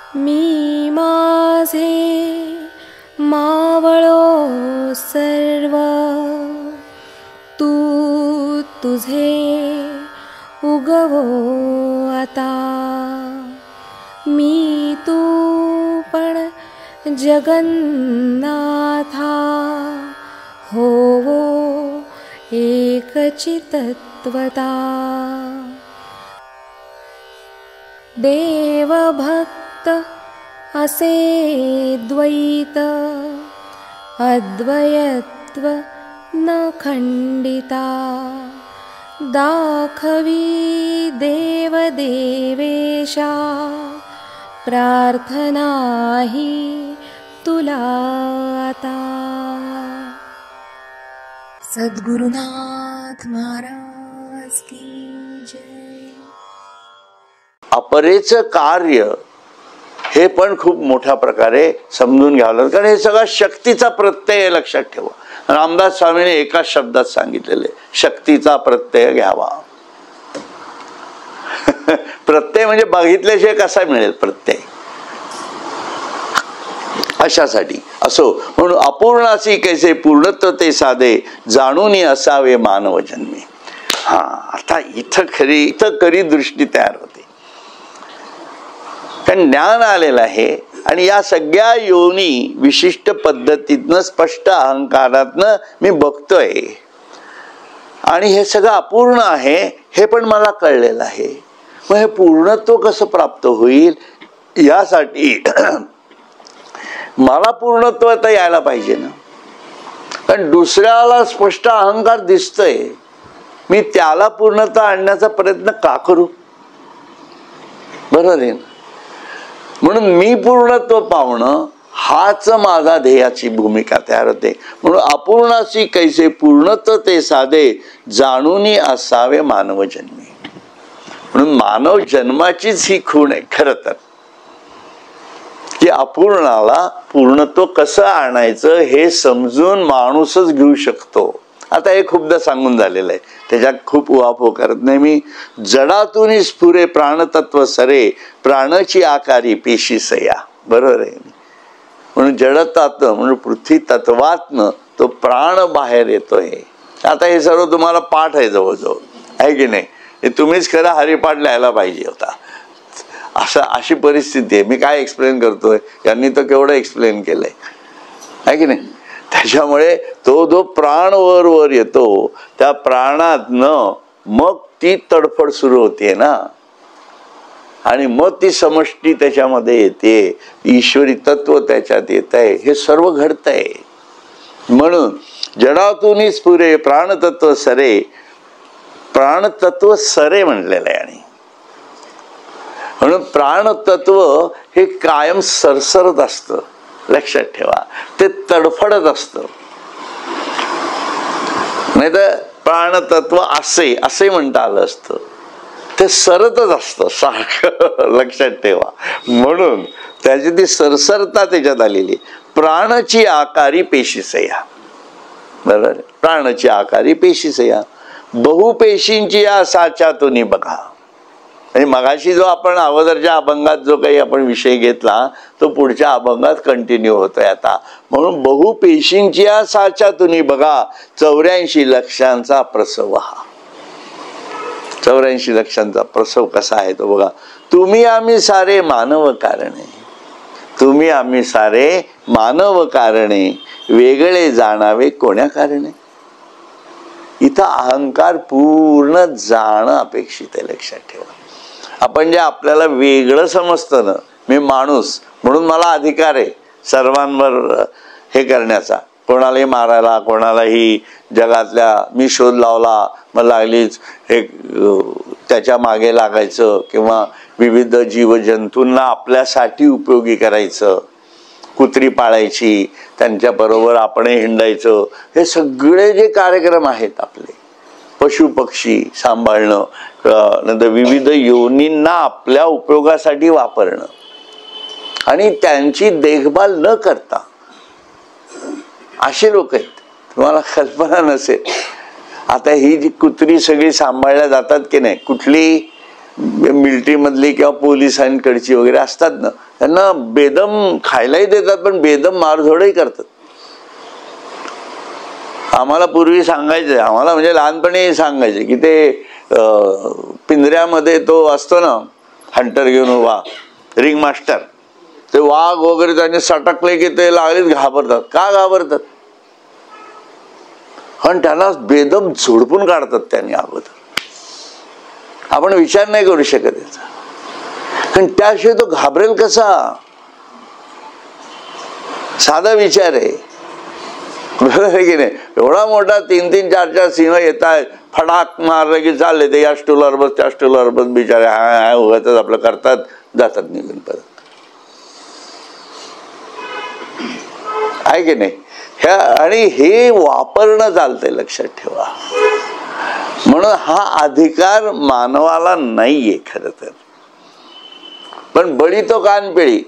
मी माझे मावळो सर्व, तू तुझे उगवो आता. मी तू पण जगन्नाथा, होवो एकचितत्वता. देवभक्त असे द्वैत, अद्वयत्व न खंडिता. दाखवी देवदेवेशा, प्रार्थना ही तुला आता. सद्गुरुनाथ महाराज की जय. अपरेचं कार्य हे पण खूप मोठ्या प्रकारे समजून घ्यावं लागतं, कारण हे सगळा शक्तीचा प्रत्यय लक्षात ठेवा. रामदास स्वामीने एका शब्दात सांगितलेले, शक्तीचा प्रत्यय घ्यावा. प्रत्यय म्हणजे बघितल्याशिवाय कसा मिळेल प्रत्यय, अशासाठी असो. म्हणून अपूर्णासी कैसे पूर्णत्व ते साधे, जाणून असावे मानव जन्मी. हा, आता इथं खरी दृष्टी तयार होते, कारण ज्ञान आलेलं आहे आणि या सगळ्या योनी विशिष्ट पद्धतीतनं स्पष्ट अहंकारातनं मी बघतोय आणि हे सगळं अपूर्ण आहे हे पण मला कळलेलं आहे. मग हे पूर्णत्व कसं प्राप्त होईल, यासाठी मला पूर्णत्व आता यायला पाहिजे ना. कारण दुसऱ्याला स्पष्ट अहंकार दिसतोय, मी त्याला पूर्णता आणण्याचा प्रयत्न का करू, बरोबर आहे ना. म्हणून मी पूर्णत्व पावणं हाच माझा ध्येयाची भूमिका तयार होते. म्हणून अपूर्णासी कैसे पूर्णत्व ते साधे, जाणून असावे मानव जन्मी. म्हणून मानव जन्माचीच ही खूण आहे खरं तर, की अपूर्णाला पूर्णत्व कसं आणायचं हे समजून माणूसच घेऊ शकतो. आता हे खूपदा सांगून झालेलं आहे, त्याच्यात खूप उहापोह करत नाही मी. जडातून स्फुरे प्राणतत्व सरे, प्राणाची आकारी पेशी सया. बरोबर आहे. म्हणून जडतातनं म्हणून पृथ्वी तत्वातनं तो प्राण बाहेर येतोय. आता हे सर्व तुम्हाला पाठ आहे जवळजवळ, आहे की नाही. हे तुम्हीच खरं हरिपाठ लिहायला पाहिजे होता, अशी परिस्थिती आहे. मी काय एक्सप्लेन करतोय, यांनी तर केवढं एक्सप्लेन केलंय, आहे की नाही. त्याच्यामुळे तो जो प्राण वर येतो, त्या प्राणातनं मग ती तडफड सुरू होते ना, आणि मग ती समष्टी त्याच्यामध्ये येते, ईश्वरी तत्व त्याच्यात येत आहे, हे सर्व घडतंय. म्हणून जडातून स्फुरे प्राणतत्व सरे, प्राणतत्व सरे म्हणलेलं आहे. आणि म्हणून प्राणतत्व हे कायम सरसरत असतं, लक्षात ठेवा. ते तडफडत असतं, नाही तर प्राणतत्व असे म्हणता आलं असतं. ते सरतच असतं सारखं, लक्षात ठेवा. म्हणून त्याची ती सरसरता त्याच्यात आलेली. प्राणाची आकारी पेशीसया, बरोबर. प्राणाची आकारी पेशीसया, बहुपेशींची या साच्यातून बघा. आणि मगाशी जो आपण अगोदरच्या अभंगात जो काही आपण विषय घेतला तो पुढच्या अभंगात कंटिन्यू होतोय आता. म्हणून बहुपेशींची या साच्यातून बघा, 84 लक्षांचा प्रसव हा. 84 लक्षांचा प्रसव कसा आहे तो बघा. तुम्ही आम्ही सारे मानव कारणे, तुम्ही आम्ही सारे मानव कारणे, वेगळे जाणावे कोण्या कारणे. इथं अहंकार पूर्ण जाणं अपेक्षित आहे, लक्षात ठेवा. आपण जे आपल्याला वेगळं समजतं ना, मी माणूस म्हणून मला अधिकार आहे सर्वांवर हे करण्याचा, कोणालाही मारायला, कोणालाही जगातल्या, मी शोध लावला मग लागलीच हे त्याच्या मागे लागायचं, किंवा विविध जीवजंतूंना आपल्यासाठी उपयोगी करायचं, कुत्री पाळायची, त्यांच्याबरोबर आपणही हिंडायचं. हे सगळे जे कार्यक्रम आहेत आपले, पशु पक्षी सांभाळणं, नंतर विविध योनींना आपल्या उपयोगासाठी वापरणं आणि त्यांची देखभाल न करता असे लोक आहेत. तुम्हाला कल्पना नसेल, आता ही जी कुत्री सगळी सांभाळल्या जातात की नाही, कुठली मिलिटरी मधली किंवा पोलिसांकडची वगैरे असतात ना, त्यांना बेदम खायलाही देतात पण बेदम मारझोडही करतात. आम्हाला पूर्वी सांगायचे, आम्हाला म्हणजे लहानपणी सांगायचे की ते पिंजऱ्यामध्ये तो असतो ना हंटर घेऊन उभा, रिंग मास्टर, ते वाघ वगैरे त्याने सटकले की ते लागलेच घाबरतात. का घाबरतात? कारण त्यांना बेदम झोडपून काढतात त्यांनी अगोदर. आपण विचार नाही करू शकत याचा, कारण त्याशिवाय तो घाबरेल कसा? साधा विचार आहे, बरोबर आहे की नाही? एवढा मोठा 3-3, 4-4 सिंह येत आहेत, फडाक मारलं की चालले ते, या स्टूलवर बस त्या स्टूलवर बस, बिचारे हाय उगाच आपलं करतात, जातात निघून परत. आहे की नाही? आणि हे वापरणं चालतंय, लक्षात ठेवा. म्हणून हा अधिकार मानवाला नाहीये खरं तर. पण बळी तो कानपिळी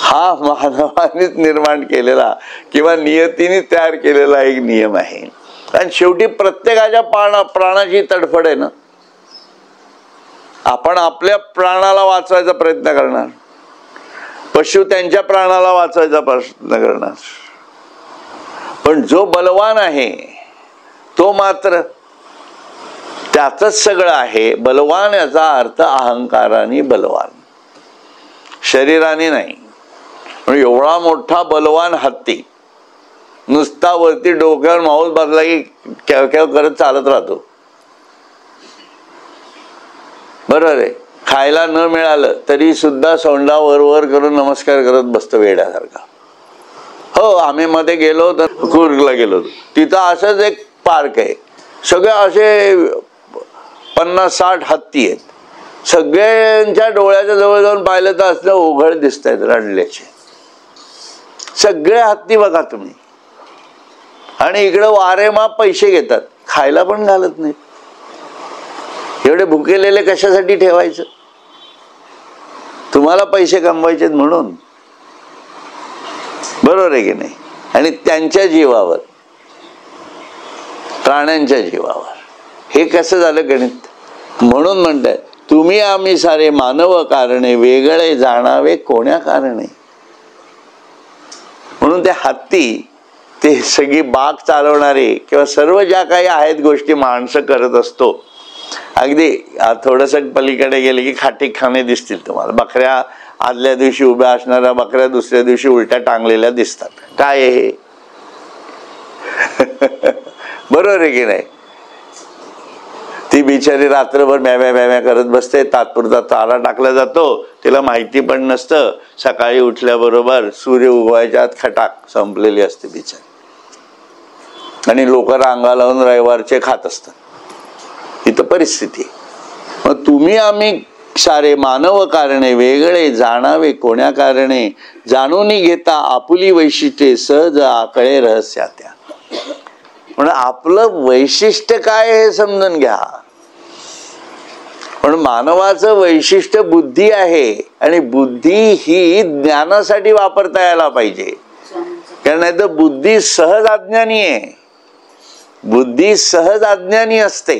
हा मानवानेच निर्माण केलेला किंवा नियतीने तयार केलेला एक नियम आहे. आणि शेवटी प्रत्येकाच्या प्राणाची तडफड आहे ना. आपण आपल्या प्राणाला वाचवायचा प्रयत्न करणार, पशु त्यांच्या प्राणाला वाचवायचा प्रयत्न करणार. पण जो बलवान आहे तो मात्र त्याचंच सगळं आहे. बलवान याचा अर्थ अहंकाराने बलवान, शरीराने नाही. म्हणजे एवढा मोठा बलवान हत्ती नुसता वरती डोक्यावर माऊस बांधला की केव केव करत चालत राहतो, बरोबर आहे. खायला न मिळालं तरी सुद्धा सोंडा वर करून नमस्कार करत बसतो वेड्यासारखा. हो, आम्ही मध्ये गेलो तर कुर्गला गेलो, तिथं असंच एक पार्क आहे, सगळे असे 50-60 हत्ती आहेत. सगळ्यांच्या डोळ्याच्या जवळ जाऊन पाहिलं तर असलं ओघळ दिसत आहेत रडल्याचे सगळे हत्ती बघा तुम्ही. आणि इकडं वारेमाप पैसे घेतात, खायला पण घालत नाही. एवढे भुकेलेले कशासाठी ठेवायचं? तुम्हाला पैसे कमवायचे म्हणून, बरोबर आहे की नाही? आणि त्यांच्या जीवावर, प्राण्यांच्या जीवावर, हे कसं झालं गणित? म्हणून म्हणताय तुम्ही आम्ही सारे मानव कारणे, वेगळे जाणावे कोण्या कारणे. म्हणून ते हत्ती, ते सगळी बाग चालवणारे किंवा सर्व ज्या काही आहेत गोष्टी माणसं करत असतो, अगदी थोडस पलीकडे गेले की खाटीखाने दिसतील तुम्हाला. बकऱ्या आदल्या दिवशी उभ्या असणाऱ्या बकऱ्या दुसऱ्या दिवशी उलट्या टांगलेल्या दिसतात. काय आहे हे? बरोबर आहे की नाही? ती बिचारी रात्रभर म्या म्या करत बसते, तात्पुरता चारा टाकला जातो, तिला माहिती पण नसतं. सकाळी उठल्याबरोबर सूर्य उगवायच्या आत खटाक संपलेली असते बिचारी. आणि लोक रांगा लावून रविवारचे खात असतात. इथं परिस्थिती. मग तुम्ही आम्ही सारे मानव कारणे, वेगळे जाणावे कोण्या कारणे, जाणून घेता आपुली वैशिष्ट्ये, सहज आकळे रहस्या त्या. म्हणून आपलं वैशिष्ट्य काय हे समजून घ्या. पण मानवाचं वैशिष्ट्य बुद्धी आहे, आणि बुद्धी ही ज्ञानासाठी वापरता यायला पाहिजे. कारण नाही तर बुद्धी सहज अज्ञानी आहे. बुद्धी सहज अज्ञानी असते,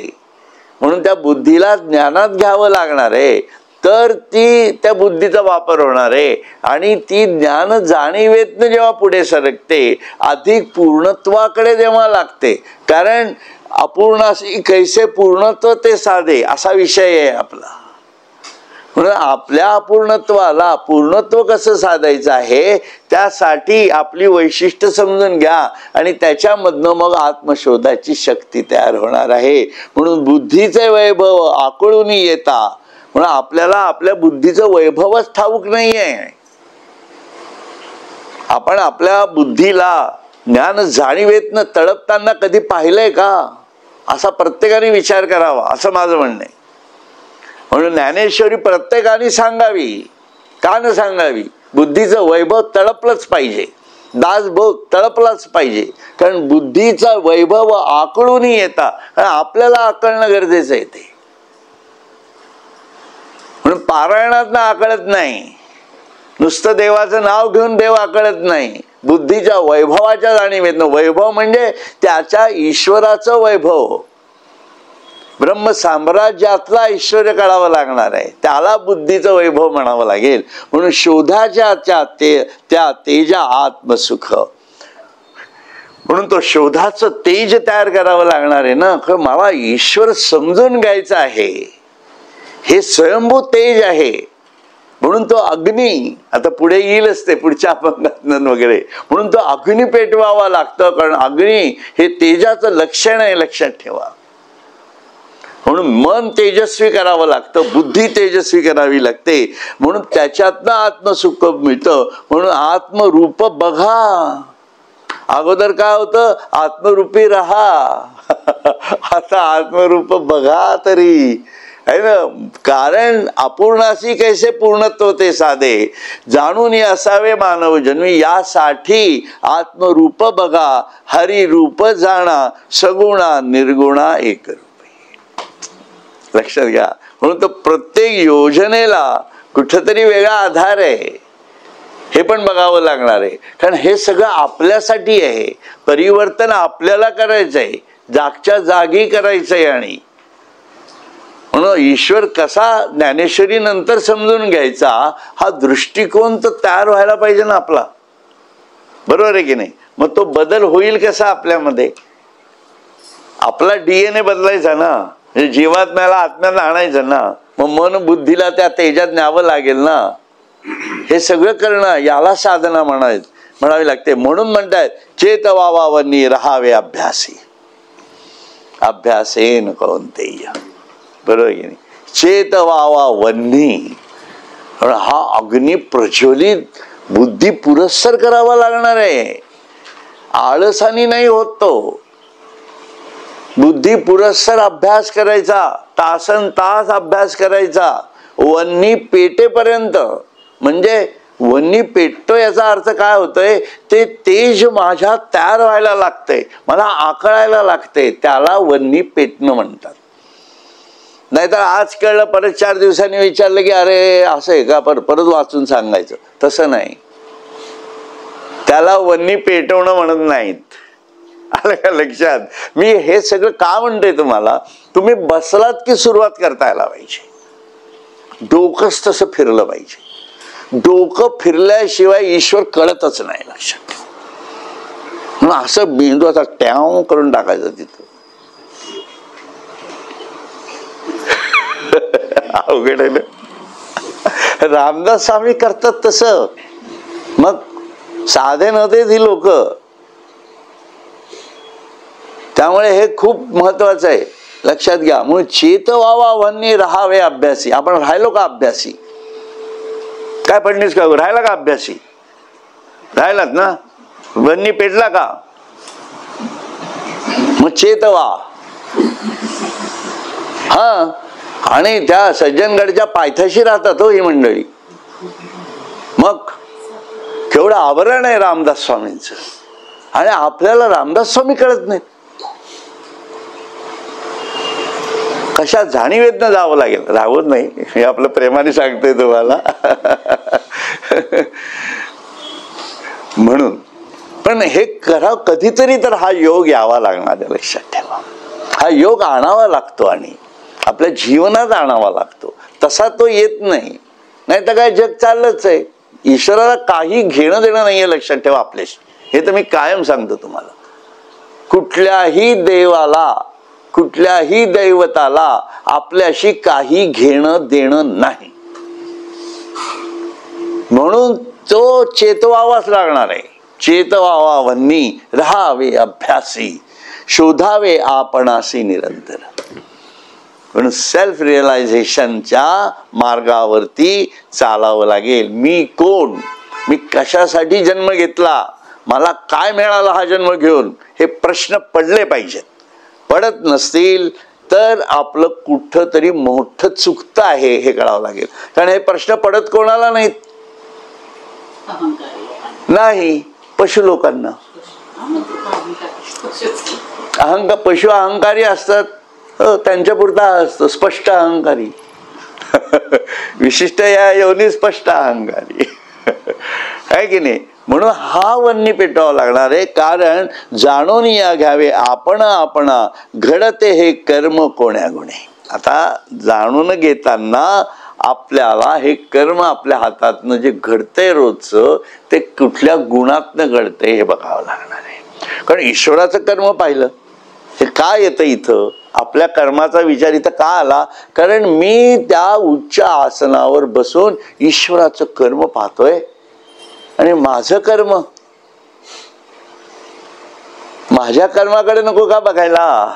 म्हणून त्या बुद्धीला ज्ञानात घ्यावं लागणार आहे, तर ती त्या बुद्धीचा वापर होणार आहे. आणि ती ज्ञान जाणीवेतनं जेव्हा पुढे सरकते, अधिक पूर्णत्वाकडे जेव्हा लागते. कारण अपूर्णाशी कैसे पूर्णत्व ते साधे, असा विषय आहे आपला. म्हणून आपल्या अपूर्णत्वाला पूर्णत्व कसं साधायचं आहे, त्यासाठी आपली वैशिष्ट्य समजून घ्या, आणि त्याच्यामधनं मग आत्मशोधाची शक्ती तयार होणार आहे. म्हणून बुद्धीचे वैभव आकळून येता. म्हणून आपल्याला आपल्या बुद्धीचं वैभवच ठाऊक नाहीये. आपण आपल्या बुद्धीला ज्ञान जाणीवेतनं तळपताना कधी पाहिलंय का, असा प्रत्येकाने विचार करावा, असं माझं म्हणणं आहे. म्हणून ज्ञानेश्वरी प्रत्येकाने सांगावी. का न सांगावी? बुद्धीचं वैभव तळपलंच पाहिजे, दासभाव तळपलाच पाहिजे. कारण बुद्धीचा वैभव आकळून येता, कारण आपल्याला आकळणं गरजेचं आहे ते. म्हणून पारायणात आकळत नाही, नुसतं देवाचं नाव घेऊन देव आकळत नाही. बुद्धीच्या वैभवाच्या जाणीवेतनं, वैभव म्हणजे त्याच्या ईश्वराचं वैभव, ब्रह्म साम्राज्यातला ऐश्वर्य काढावं लागणार आहे, त्याला बुद्धीचं वैभव म्हणावं लागेल. म्हणून शोधाच्या त्या तेजा आत्मसुख, म्हणून तो शोधाचं तेज तयार करावं लागणार आहे ना. मला ईश्वर समजून घ्यायचा आहे, हे स्वयंभू तेज आहे. म्हणून तो अग्नी आता पुढे येईलच ते पुढच्या अभंगात वगैरे, म्हणून तो अग्नी पेटवावा लागतं, कारण अग्नी हे तेजाचं लक्षण आहे, लक्षात ठेवा. म्हणून मन तेजस्वी करावं लागतं, बुद्धी तेजस्वी करावी लागते, म्हणून त्याच्यातनं आत्मसुख मिळतं. म्हणून आत्मरूप बघा. अगोदर काय होतं, आत्मरूपी राहा. आता आत्मरूप बघा तरी आहे ना. कारण अपूर्णासी कैसे पूर्णत्व ते साधे, जाणून असावे मानव जन्मी, यासाठी आत्मरूप बघा, हरिरूप जाणा, सगुणा निर्गुणा एक रूपी. लक्षात घ्या. म्हणून तो प्रत्येक योजनेला कुठेतरी वेगळा आधार आहे, हे पण बघावं लागणार आहे. कारण हे सगळं आपल्यासाठी आहे, परिवर्तन आपल्याला करायचंय, जागच्या जागी करायचंय. आणि म्हणून ईश्वर कसा ज्ञानेश्वरी नंतर समजून घ्यायचा, हा दृष्टिकोन तर तयार व्हायला पाहिजे ना आपला, बरोबर आहे की नाही. मग तो बदल होईल कसा आपल्यामध्ये, आपला DNA बदलायचा ना, म्हणजे जीवात्म्याला आत्म्याला आणायचं ना. मग मन बुद्धीला त्या तेजात न्यावं लागेल ना. हे सगळं करणं याला साधना म्हणावी लागते. म्हणून म्हणतायत चेतवावावनी राहावे अभ्यासी, अभ्यासेन कौंतेय, बरोबर की नाही. चेतवावा वन्नी, हा अग्नी प्रज्वलित बुद्धी पुरस्सर करावा लागणार आहे. आळसानी नाही होत तो. बुद्धी पुरस्सर अभ्यास करायचा, तासन तास अभ्यास करायचा, वन्नी पेटेपर्यंत. म्हणजे वन्नी पेटतो याचा अर्थ काय होतोय, ते तेज माझ्यात तयार व्हायला लागतंय, मला आकळायला लागते, त्याला वन्नी पेटणं म्हणतात. नाहीतर आज कळलं परत 4 दिवसांनी विचारलं की अरे असं आहे का, परत वाचून सांगायचं, तसं नाही. त्याला वन्नी पेटवणं म्हणत नाहीत. आलं का लक्षात. मी हे सगळं का म्हणतोय तुम्हाला, तुम्ही बसलात की सुरुवात करता यायला पाहिजे, डोकंच तसं फिरलं पाहिजे. डोकं फिरल्याशिवाय ईश्वर कळतच नाही, लक्षात. म्हणून असं मेंदू असा ट्याव करून टाकायचं तिथं. अवघड आहे ना. रामदास स्वामी करतात तसं. मग साधे नव्हते ती लोक. त्यामुळे हे खूप महत्वाचं आहे, लक्षात घ्या. म्हणून चेतवावा वन्नी राहावे अभ्यासी. आपण राहिलो का अभ्यासी? काय फडणीस का राहिला का अभ्यासी? राहिलात ना. वन्नी पेटला का? मग चेतवा. हा, आणि त्या सज्जनगडच्या पायथ्याशी राहतात हो ही मंडळी. मग केवढं आवरण आहे रामदास स्वामींचं, आणि आपल्याला रामदास स्वामी कळत नाहीत. कशा जाणीवेदनं जावं लागेल, राहत नाही, हे आपलं प्रेमाने सांगतोय तुम्हाला. म्हणून पण हे करा कधीतरी, तर हा योग यावा लागणार, लक्षात ठेवा. हा योग आणावा लागतो आणि आपल्या जीवनात आणावा लागतो. तसा तो येत नाही, नाही तर काय जग चाललंच आहे. ईश्वराला काही घेणं देणं नाहीये, लक्षात ठेवा आपल्याशी. हे तर मी कायम सांगतो तुम्हाला. कुठल्याही देवाला, कुठल्याही दैवताला आपल्याशी काही घेणं देणं नाही. म्हणून तो चेतवावाच लागणार आहे. चेतवावा वन्नी राहावे अभ्यासी, शोधावे आपणासी निरंतर. म्हणून सेल्फ रिअलायझेशनच्या मार्गावरती चालावं लागेल. मी कोण, मी कशासाठी जन्म घेतला, मला काय मिळालं हा जन्म घेऊन, हे प्रश्न पडले पाहिजेत. पडत नसतील तर आपलं कुठं तरी मोठं चुकतं आहे हे कळावं लागेल. कारण हे प्रश्न पडत कोणाला नाहीत, नाही पशु लोकांना. पशु अहंकारी असतात, त्यांच्या पुरता असतो स्पष्ट अहंकारी. विशिष्ट या योनी स्पष्ट अहंकारी आहे की नाही. म्हणून हा वन्नी पेटवावा लागणार आहे. कारण जाणून या घ्यावे आपणा घडते हे कर्म कोण्या गुणे. आता जाणून घेताना आपल्याला हे कर्म आपल्या हातातनं जे घडतंय रोजचं ते कुठल्या गुणातनं घडतंय हे बघावं लागणार आहे. कारण ईश्वराचं कर्म पाहिलं हे काय येतं इथं, आपल्या कर्माचा विचार इथं का आला, कारण मी त्या उच्च आसनावर बसून ईश्वराचं कर्म पाहतोय आणि माझं कर्म माझ्या कर्माकडे नको का बघायला,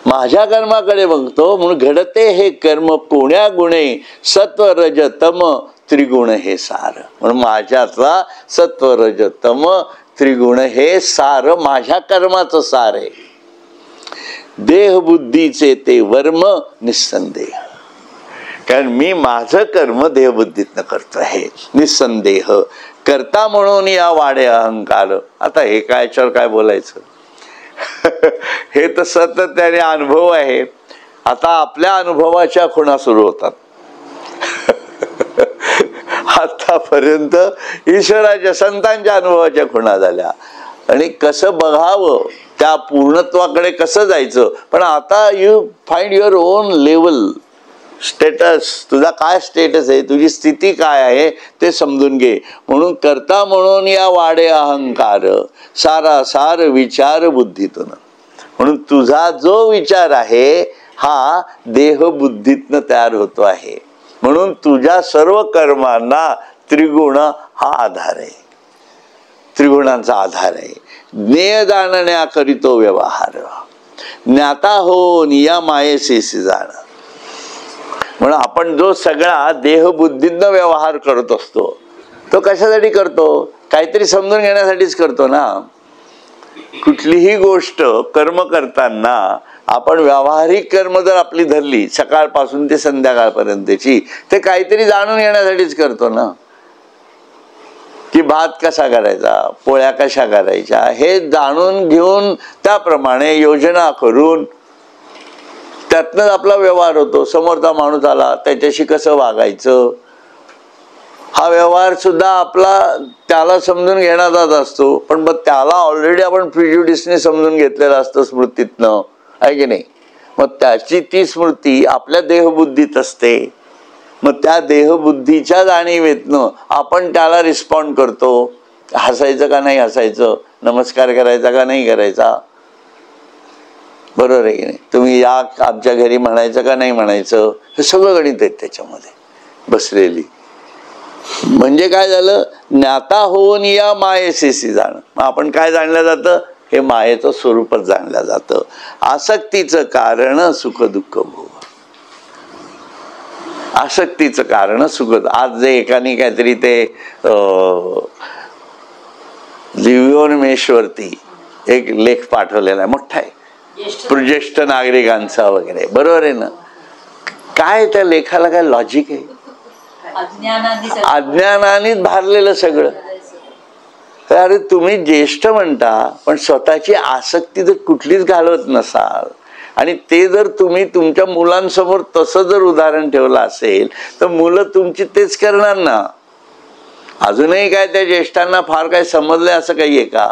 माझ्या कर्माकडे बघतो. म्हणून घडते हे कर्म कोण्या गुणे सत्व रज तम त्रिगुण हे सार. म्हणून माझ्यातला सत्व रज तम त्रिगुण हे सार माझ्या कर्माचं सार आहे. देह बुद्धीचे ते वर्म निस्संदेह. कारण मी माझं कर्म देहबुद्धीतनं करतो आहे निस्संदेह. करता म्हणून या वाडे अहंकार. आता हे कायच्यावर काय बोलायचं हे तर सतत त्याने अनुभव आहे. आता आपल्या अनुभवाच्या खुणा सुरू होतात. आतापर्यंत ईश्वराच्या संतांच्या अनुभवाच्या खुणा झाल्या आणि कसं बघावं त्या पूर्णत्वाकडे कसं जायचं. पण आता you find your on level status. तुझा काय स्टेटस आहे, तुझी स्थिती काय आहे ते समजून घे. म्हणून करता म्हणून या वाडे अहंकार सारा सार विचार बुद्धीतून. म्हणून तुझा जो विचार आहे हा देह बुद्धीतनं तयार होतो आहे. म्हणून तुझ्या सर्व कर्मांना त्रिगुण हा आधार आहे, त्रिगुणांचा आधार आहे. ज्ञेय जाणण्या करीतो व्यवहार ज्ञाता हो निया मायेसी जाण. म्हणून आपण जो सगळा देहबुद्धीतनं व्यवहार करत असतो तो कशासाठी करतो, काहीतरी समजून घेण्यासाठीच करतो ना. कुठलीही गोष्ट कर्म करताना आपण व्यावहारिक कर्म जर आपली धरली सकाळपासून ते संध्याकाळपर्यंतची ते काहीतरी जाणून घेण्यासाठीच करतो ना. की भात कसा करायचा, पोळ्या कशा करायच्या हे जाणून घेऊन त्याप्रमाणे योजना करून त्यातनंच आपला व्यवहार होतो. समोरचा माणूस आला त्याच्याशी कसं वागायचं हा व्यवहार सुद्धा आपला त्याला समजून घेण्याचाच असतो. पण मग त्याला ऑलरेडी आपण प्रिज्युडिसने समजून घेतलेलं असतं स्मृतीतनं, आहे की नाही. मग त्याची ती स्मृती आपल्या देहबुद्धीत असते. मग त्या देहबुद्धीच्या जाणीवेतनं आपण त्याला रिस्पॉन्ड करतो. हसायचं का नाही हसायचं, नमस्कार करायचा का नाही करायचा, बरोबर आहे की नाही. तुम्ही या आमच्या घरी म्हणायचं का नाही म्हणायचं, हे सगळं गणित आहेत त्याच्यामध्ये बसलेली. म्हणजे काय झालं, ज्ञाता होऊन या मायेसेसी जाणं. मग आपण काय जाणलं जातं, हे मायेचं स्वरूपच जाणलं जातं. आसक्तीचं कारण सुख दुःख भोग. आसक्तीचं कारण सुख. आज जे एकाने काहीतरी ते लिव्हिओनमेशवरती एक लेख पाठवलेला आहे, मोठा आहे, ज्येष्ठ नागरिकांचा वगैरे, बरोबर आहे ना. काय त्या लेखाला काय लॉजिक आहे, अज्ञानानेच भारलेलं सगळं. अरे तुम्ही ज्येष्ठ म्हणता पण स्वतःची आसक्ती जर कुठलीच घालवत नसाल आणि ते जर तुम्ही तुमच्या मुलांसमोर तसं जर उदाहरण ठेवलं असेल तर मुलं तुमची तेच करणार ना. अजूनही काय त्या ज्येष्ठांना फार काय समजलंय असं काही आहे का.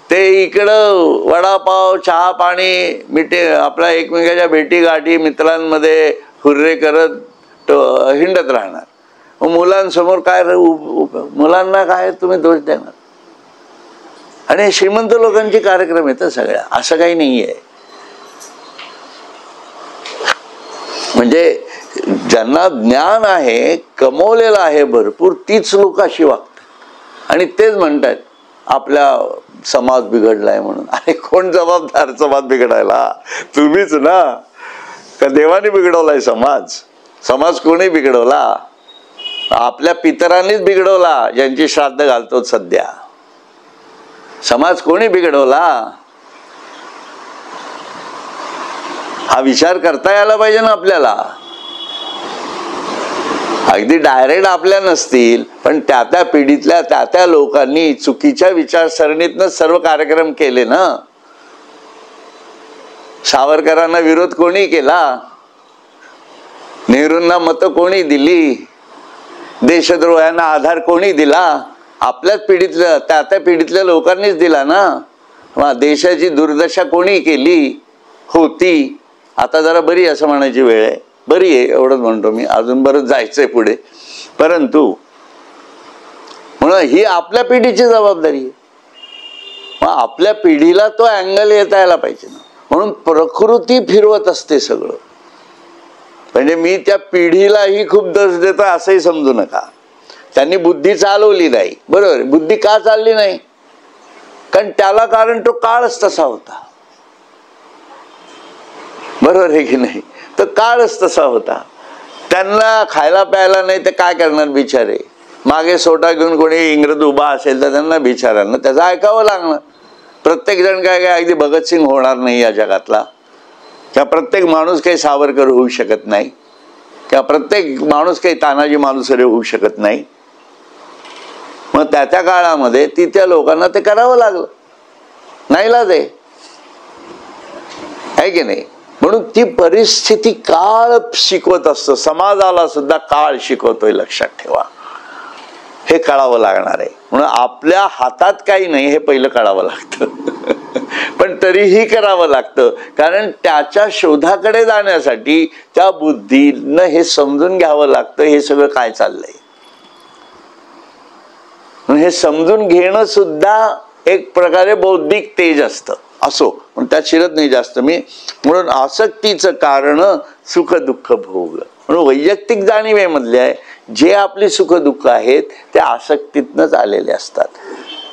ते इकडं वडापाव चहा पाणी मिठे आपल्या एकमेकाच्या भेटी गाठी मित्रांमध्ये हुर्रे करत हिंडत राहणार. मुलांसमोर काय मुलांना काय तुम्ही दोष देणार. आणि श्रीमंत लोकांचे कार्यक्रम येतात सगळ्या, असं काही नाहीये. म्हणजे ज्यांना ज्ञान आहे, कमवलेलं आहे भरपूर, तीच लोक अशी वागतात आणि तेच म्हणतात आपला समाज बिघडलाय म्हणून. अरे कोण जबाबदार समाज बिघडायला, तुम्हीच ना. का देवाने बिघडवलाय समाज? समाज कोणी बिघडवला? आपल्या पितरांनीच बिघडवला, ज्यांची श्राद्ध घालतो सध्या. समाज कोणी बिघडवला हा विचार करता यायला पाहिजे ना आपल्याला. अगदी डायरेक्ट आपल्या नसतील पण त्या त्या पिढीतल्या त्या त्या लोकांनी चुकीच्या विचारसरणीतनं सर्व कार्यक्रम केले ना. सावरकरांना विरोध कोणी केला, नेहरूंना मतं कोणी दिली, देशद्रोह्यांना आधार कोणी दिला, आपल्याच पिढीतल्या त्या पिढीतल्या लोकांनीच दिला ना. देशाची दुर्दशा कोणी केली होती, आता जरा बरी असं म्हणायची वेळ आहे, बरी आहे एवढंच म्हणतो मी, अजून बरंच जायचंय पुढे. परंतु म्हणून ही आपल्या पिढीची जबाबदारी आहे. मग आपल्या पिढीला तो अँगल येता यायला पाहिजे ना. म्हणून प्रकृती फिरवत असते सगळं. म्हणजे मी त्या पिढीलाही खूप दोष देतो असंही समजू नका. त्यांनी बुद्धी चालवली नाही, बरोबर. बुद्धी का चालली नाही? कारण त्याला कारण तो काळच तसा होता, बरोबर आहे की नाही. तर काळच तसा होता. त्यांना खायला प्यायला नाही ते काय करणार बिचारे. मागे सोटा घेऊन कोणी इंग्रज उभा असेल तर त्यांना बिचारांना त्याचं ऐकावं लागणार. प्रत्येक जण काय अगदी भगतसिंग होणार नाही या जगातला, किंवा प्रत्येक माणूस काही सावरकर होऊ शकत नाही, किंवा प्रत्येक माणूस काही तानाजी मालुसरे होऊ शकत नाही. मग त्या काळामध्ये त्या लोकांना ते करावं लागलं, नाईलाज आहे की नाही. म्हणून ती परिस्थिती काळ शिकवत असतो, समाजाला सुद्धा काळ शिकवतोय, लक्षात ठेवा. हे कळावं लागणार आहे. म्हणून आपल्या हातात काही नाही हे पहिलं कळावं लागतं. पण तरीही करावं लागतं, कारण त्याच्या शोधाकडे जाण्यासाठी त्या बुद्धीनं हे समजून घ्यावं लागतं हे सगळं काय चाललंय. हे समजून घेणं सुद्धा एक प्रकारे बौद्धिक तेज असतं. असो, पण त्यात शिरत नाही जास्त मी. म्हणून आसक्तीचं कारण सुख दुःख भोग. म्हणून वैयक्तिक जाणीवेमधले आहे जे आपली सुख दुःख आहेत ते आसक्तीतनंच आलेले असतात.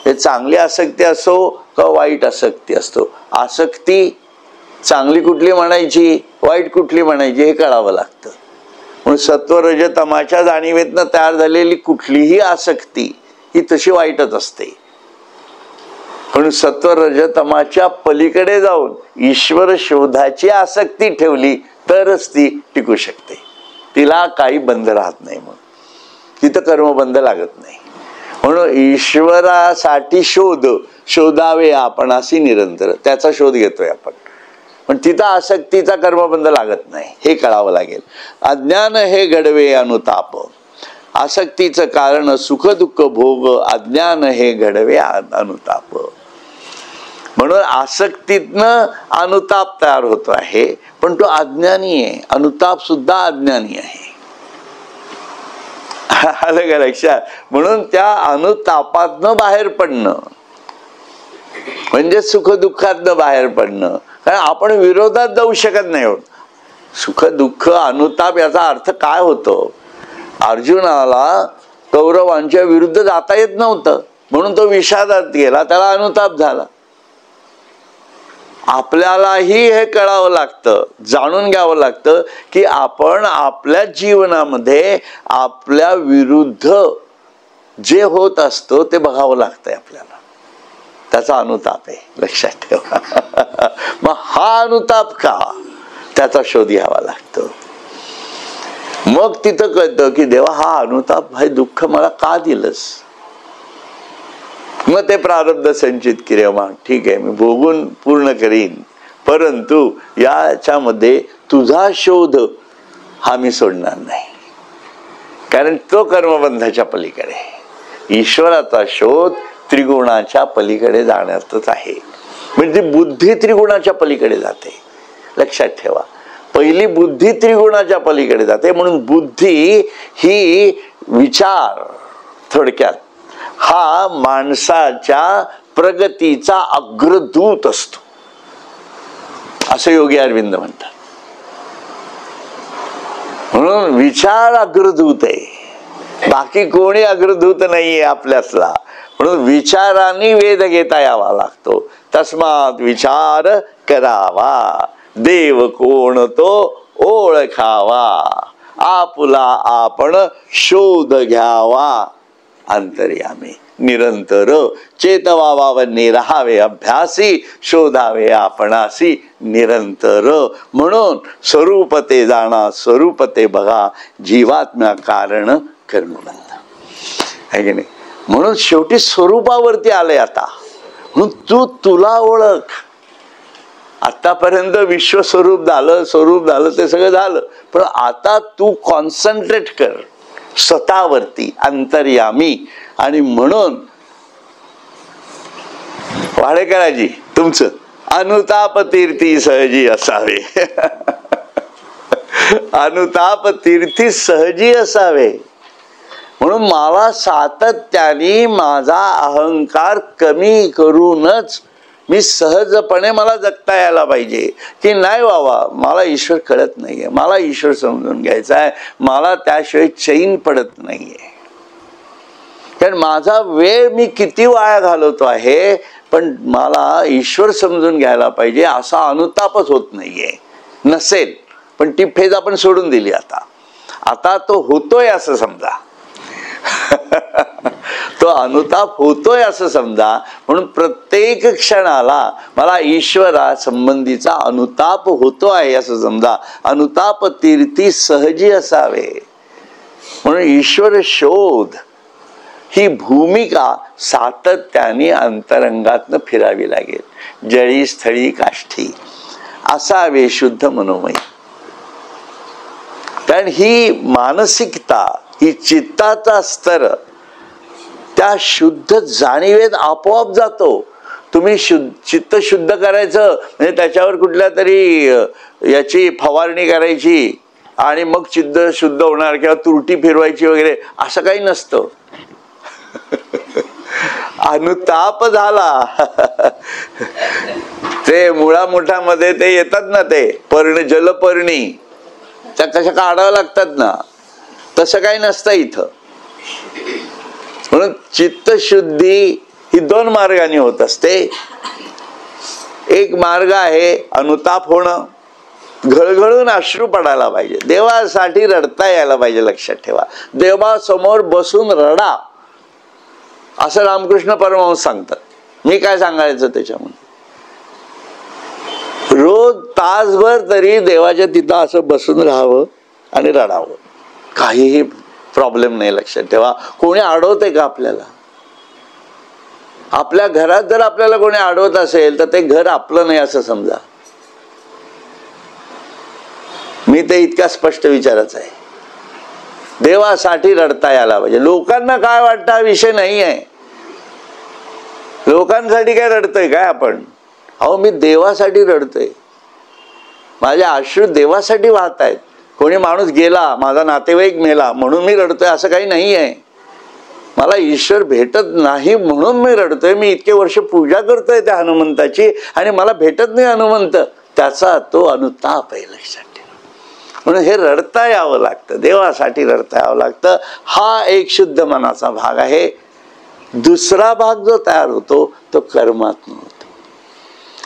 ते चांगली आसक्ती असो का वाईट आसक्ती असतो. आसक्ती चांगली कुठली म्हणायची, वाईट कुठली म्हणायची हे कळावं लागतं. म्हणून सत्व रज तमाच्या जाणीवेतनं तयार झालेली कुठलीही आसक्ती ही तशी वाईटच असते. म्हणून सत्व रज तमाच्या पलीकडे जाऊन ईश्वर शोधाची आसक्ती ठेवली तरच ती टिकू शकते. तिला काही बंध राहत नाही, मग तिथं कर्मबंध लागत नाही. म्हणून ईश्वरासाठी शोधावे आपण अशी निरंतर त्याचा शोध घेतोय आपण, पण तिथं आसक्तीचा कर्मबंध लागत नाही हे कळावं लागेल. अज्ञान हे घडवे अनुताप. आसक्तीचं कारण सुख दुःख भोग, अज्ञान हे घडवे अनुताप. म्हणून आसक्तीतनं अनुताप तयार होतो आहे, पण तो अज्ञानी आहे. अनुताप सुद्धा अज्ञानी आहे. आलं का लक्षात. म्हणून त्या अनुतापातनं बाहेर पडणं म्हणजे सुख दुःखातनं बाहेर पडणं. कारण आपण विरोधात जाऊ शकत नाही होत. सुख दुःख अनुताप याचा अर्थ काय होतो. अर्जुनाला कौरवांच्या विरुद्ध जाता येत नव्हतं म्हणून तो विषादात गेला, त्याला अनुताप झाला. आपल्यालाही हे कळावं लागतं, जाणून घ्यावं लागतं की आपण आपल्या जीवनामध्ये आपल्या विरुद्ध जे होत असतो ते बघावं लागतंय आपल्याला. त्याचा अनुताप आहे, लक्षात ठेवा. मग हा अनुताप का, त्याचा शोध घ्यावा लागतो. मग तिथं कळतं की देवा हा अनुताप, हे दुःख मला का दिलंस. मग ते प्रारब्ध संचित क्रिया, ठीक आहे मी भोगून पूर्ण करीन, परंतु याच्यामध्ये तुझा शोध हा मी सोडणार नाही, कारण तो कर्मबंधाच्या पलीकडे. ईश्वराचा शोध त्रिगुणाच्या पलीकडे जाण्यातच आहे. म्हणजे बुद्धी त्रिगुणाच्या पलीकडे जाते, लक्षात ठेवा. पहिली बुद्धी त्रिगुणाच्या पलीकडे जाते. म्हणून बुद्धी ही विचार, थोडक्यात हा माणसाच्या प्रगतीचा अग्रदूत असतो असं योगी अरविंद म्हणतात. म्हणून विचार अग्रदूत आहे, बाकी कोणी अग्रदूत नाहीये आपल्यातला. म्हणून विचारांनी वेध घेता यावा लागतो. तस्मात विचार करावा, देव कोण तो ओळखावा, आपुला आपण शोध घ्यावा, अंतर्यामी निरंतर चेतवावावन्नी राहावे, अभ्यासी शोधावे आपणासी निरंतर. म्हणून स्वरूप ते जाणा, स्वरूप ते बघा, जीवात्म्या कारण कर्मबंध आहे की नाही. म्हणून शेवटी स्वरूपावरती आलंय आता. म्हणून तुला ओळख. आतापर्यंत विश्वस्वरूप झालं, स्वरूप झालं, ते सगळं झालं, पण आता तू कॉन्सन्ट्रेट कर स्वतःवरती अंतर्यामी. आणि म्हणून वाडेकराजी तुमचं अनुताप तीर्थी सहजी असावे. अनुताप तीर्थी सहजी असावे. म्हणून मला सातत्याने माझा अहंकार कमी करूनच मी सहजपणे मला जगता यायला पाहिजे की नाही बाबा मला ईश्वर कळत नाहीये, मला ईश्वर समजून घ्यायचा आहे, मला त्याशिवाय चैन पडत नाहीये. कारण माझा वेळ मी किती वाया घालवतो आहे, पण मला ईश्वर समजून घ्यायला पाहिजे असा अनुतापच होत नाहीये. नसेल पण ती फेज आपण सोडून दिली. आता तो होतोय असं समजा. तो अनुताप होतोय असं समजा. म्हणून प्रत्येक क्षणाला मला ईश्वरा संबंधीचा अनुताप होतो आहे असं समजा. अनुताप तीर्थी सहजी असावे. म्हणून ईश्वर शोध ही भूमिका सातत्याने अंतरंगातनं फिरावी लागेल. जळी स्थळी काष्ठी असावे शुद्ध मनोमय. कारण ही मानसिकता, ही चित्ताचा स्तर त्या शुद्ध जाणीवेत आपोआप जातो. तुम्ही चित्त शुद्ध करायचं म्हणजे त्याच्यावर कुठल्या तरी याची फवारणी करायची आणि मग चित्त शुद्ध होणार किंवा तुरटी फिरवायची वगैरे असं काही नसतं. अनुताप झाला. ते मुळामुठामध्ये ते येतात ना, ते पर्ण जलपर्णी त्या कशा काढाव्या लागतात ना, तसं काही नसतं इथं. म्हणून चित्तशुद्धी ही दोन मार्गाने होत असते. एक मार्ग आहे अनुताप होणं, घळघळून अश्रू पडायला पाहिजे, देवासाठी रडता यायला पाहिजे. लक्षात ठेवा, देवासमोर बसून रडा असं रामकृष्ण परमहंस सांगतात. मी काय सांगायचं त्याच्यामध्ये, रोज तासभर तरी देवाच्या तिथं असं बसून राहावं आणि रडावं, काहीही प्रॉब्लेम नाही. लक्षात ठेवा, कोणी अडवते का आपल्याला? आपल्या घरात जर आपल्याला कोणी अडवत असेल तर ते घर आपलं नाही असं समजा. मी ते इतका स्पष्ट विचारायचं आहे. देवासाठी रडता यायला पाहिजे. लोकांना काय वाटतं हा विषय नाही आहे. लोकांसाठी काय रडतोय काय आपण? अहो मी देवासाठी रडतोय. माझे अश्रू देवासाठी वाहत आहेत. कोणी माणूस गेला, माझा नातेवाईक मेला म्हणून मी रडतोय असं काही नाही आहे. मला ईश्वर भेटत नाही म्हणून मी रडतोय. मी इतके वर्ष पूजा करतोय त्या हनुमंताची आणि मला भेटत नाही हनुमंत, त्याचा तो अनुताप आहे. लक्षात ठेवा. म्हणून हे रडता यावं लागतं, देवासाठी रडता यावं लागतं. हा एक शुद्ध मनाचा भाग आहे. दुसरा भाग जो तयार होतो तो कर्मातनं होतो.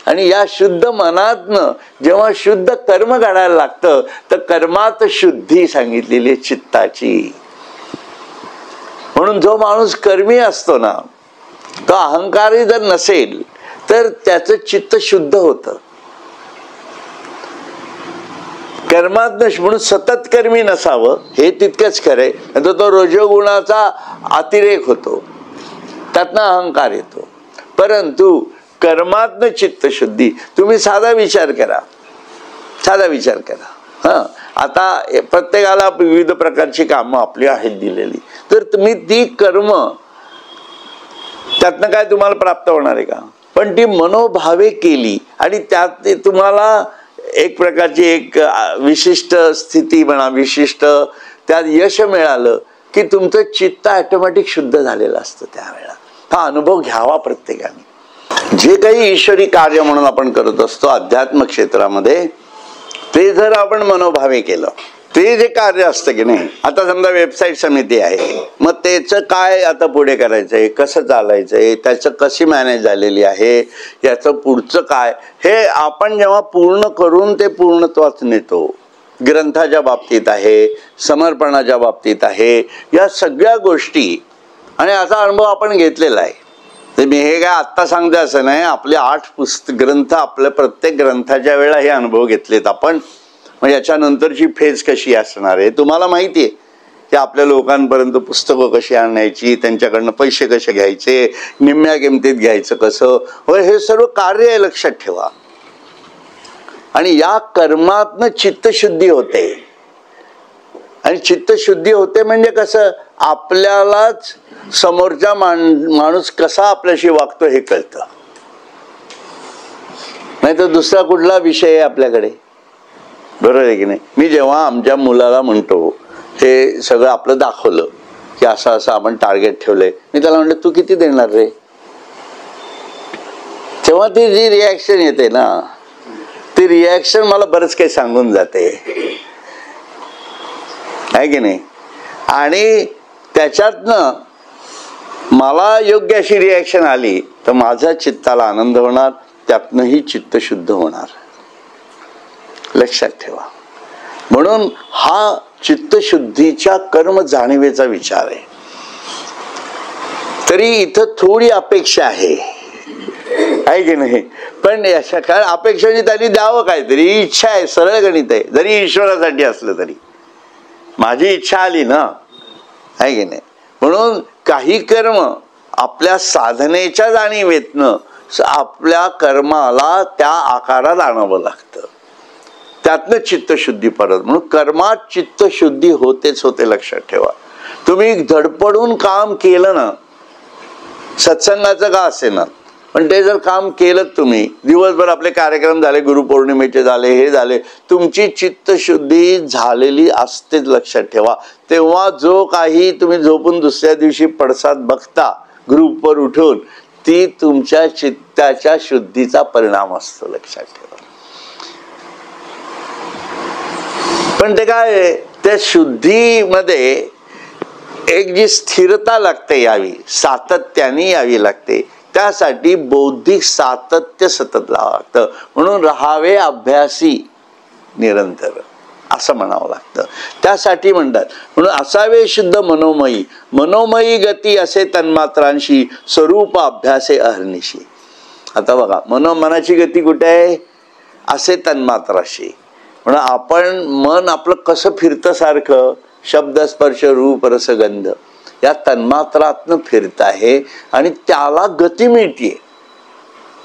आणि या शुद्ध मनातनं जेव्हा शुद्ध कर्म घडायला लागतं तर कर्मात शुद्धी सांगितलेली चित्ताची. म्हणून जो माणूस कर्मी असतो ना, तो अहंकारी जर नसेल तर त्याचं चित्त शुद्ध होतं. कर्मातनं, म्हणून सतत कर्मी नसावं हे तितकंच खरंय. तो रजोगुणाचा अतिरेक होतो, त्यातनं अहंकार येतो. परंतु कर्मातनं चित्तशुद्धी, तुम्ही साधा विचार करा. आता प्रत्येकाला विविध प्रकारची कामं आपली आहेत दिलेली, तर तुम्ही ती कर्म त्यातनं काय तुम्हाला प्राप्त होणार आहे का? पण ती मनोभावे केली आणि त्यात तुम्हाला एक प्रकारची एक विशिष्ट स्थिती म्हणा, विशिष्ट त्यात यश मिळालं की तुमचं चित्त ऑटोमॅटिक शुद्ध झालेलं असतं. त्यावेळेला हा अनुभव घ्यावा प्रत्येकाने. जे काही ईश्वरी कार्य म्हणून आपण करत असतो अध्यात्म क्षेत्रामध्ये, ते जर आपण मनोभावे केलं, ते जे कार्य असतं की नाही, आता समजा वेबसाईट समिती आहे, मग त्याचं काय आता पुढे करायचंय, कसं चालायचंय, त्याचं कशी मॅनेज झालेली आहे, याचं पुढचं काय, हे आपण जेव्हा पूर्ण करून ते पूर्णत्वाच नेतो. ग्रंथाच्या बाबतीत आहे, समर्पणाच्या बाबतीत आहे, या सगळ्या गोष्टी. आणि याचा अनुभव आपण घेतलेला आहे. मी हे काय आत्ता सांगते असं नाही, आपले 8 ग्रंथ, आपल्या प्रत्येक ग्रंथाच्या वेळा हे अनुभव घेतलेत आपण. मग याच्यानंतरची फेज कशी असणार आहे तुम्हाला माहिती आहे की आपल्या लोकांपर्यंत पुस्तकं कशी आणायची, त्यांच्याकडनं पैसे कसे घ्यायचे, निम्म्या किमतीत घ्यायचं कसं, हे सर्व कार्य आहे. लक्षात ठेवा. आणि या कर्मातनं चित्तशुद्धी होते. आणि चित्तशुद्धी होते म्हणजे कसं, आपल्यालाच समोरचा माणूस कसा आपल्याशी वागतो हे कळतं, नाही तर दुसरा कुठला विषय आहे आपल्याकडे, बरोबर आहे की नाही. मी जेव्हा आमच्या मुलाला म्हणतो, हे सगळं आपलं दाखवलं की असं असं आपण टार्गेट ठेवलंय, मी त्याला म्हणलं तू किती देणार रे, तेव्हा ती जी रिॲक्शन येते ना, ती रिॲक्शन मला बरंच काही सांगून जाते, आहे की नाही. आणि त्याच्यातनं मला योग्य अशी रिॲक्शन आली तर माझ्या चित्ताला आनंद होणार, त्यातनंही चित्त शुद्ध होणार, लक्षात ठेवा. म्हणून हा चित्तशुद्धीच्या कर्म जाणीवेचा विचार आहे. तरी इथं थोडी अपेक्षा आहे की नाही, पण अशा काय अपेक्षाने त्यांनी द्यावं काहीतरी, इच्छा आहे, सरळ गणित आहे, जरी ईश्वरासाठी असलं तरी माझी इच्छा आली ना, आहे की नाही. म्हणून काही कर्म आपल्या साधनेच्या जाणीवेतनं आपल्या कर्माला त्या आकारात आणावं लागतं, त्यातनं चित्तशुद्धी परत. म्हणून कर्मात चित्तशुद्धी होतेच होते, लक्षात ठेवा. तुम्ही धडपडून काम केलं ना, सत्संगाचं का असे ना, पण ते जर काम केलं तुम्ही, दिवसभर आपले कार्यक्रम झाले, गुरुपौर्णिमेचे झाले, हे झाले, तुमची चित्तशुद्धी झालेली असतेच, लक्षात ठेवा. तेव्हा जो काही तुम्ही झोपून दुसऱ्या दिवशी पडसाद बघता ग्रुपवर उठून, ती तुमच्या चित्ताच्या शुद्धीचा परिणाम असतो, लक्षात ठेवा. पण ते काय, त्या शुद्धीमध्ये एक जी स्थिरता लागते यावी, सातत्याने यावी लागते, त्यासाठी बौद्धिक सातत्य सतत लावावं लागतं. म्हणून राहावे अभ्यासी निरंतर, असं म्हणावं लागतं. त्यासाठी म्हणतात, म्हणून असावे शुद्ध मनोमयी, मनोमयी गती असे तन्मात्रांशी, स्वरूप अभ्यासे अहर्निशी. आता बघा, मनाची गती कुठे आहे, असे तन्मात्राशी. म्हणून आपण मन आपलं कसं फिरतं सारखं, शब्द स्पर्श रूप रस गंध या तन्मात्रातनं फिरत आहे आणि त्याला गती मिळते,